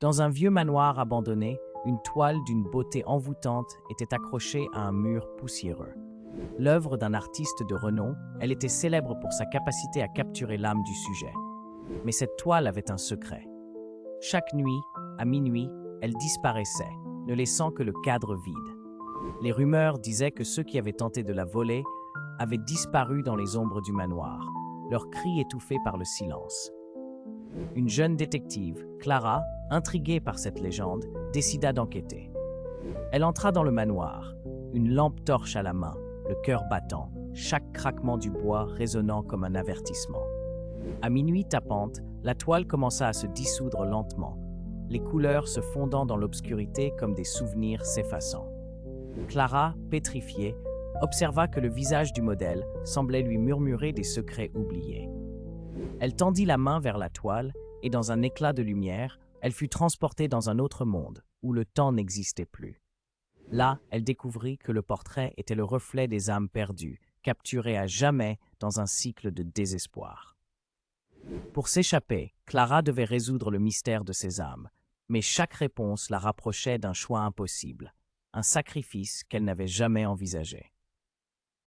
Dans un vieux manoir abandonné, une toile d'une beauté envoûtante était accrochée à un mur poussiéreux. L'œuvre d'un artiste de renom, elle était célèbre pour sa capacité à capturer l'âme du sujet. Mais cette toile avait un secret. Chaque nuit, à minuit, elle disparaissait, ne laissant que le cadre vide. Les rumeurs disaient que ceux qui avaient tenté de la voler avaient disparu dans les ombres du manoir, leurs cris étouffés par le silence. Une jeune détective, Clara, intriguée par cette légende, décida d'enquêter. Elle entra dans le manoir, une lampe torche à la main, le cœur battant, chaque craquement du bois résonnant comme un avertissement. À minuit tapante, la toile commença à se dissoudre lentement, les couleurs se fondant dans l'obscurité comme des souvenirs s'effaçant. Clara, pétrifiée, observa que le visage du modèle semblait lui murmurer des secrets oubliés. Elle tendit la main vers la toile et dans un éclat de lumière, elle fut transportée dans un autre monde où le temps n'existait plus. Là, elle découvrit que le portrait était le reflet des âmes perdues, capturées à jamais dans un cycle de désespoir. Pour s'échapper, Clara devait résoudre le mystère de ces âmes, mais chaque réponse la rapprochait d'un choix impossible, un sacrifice qu'elle n'avait jamais envisagé.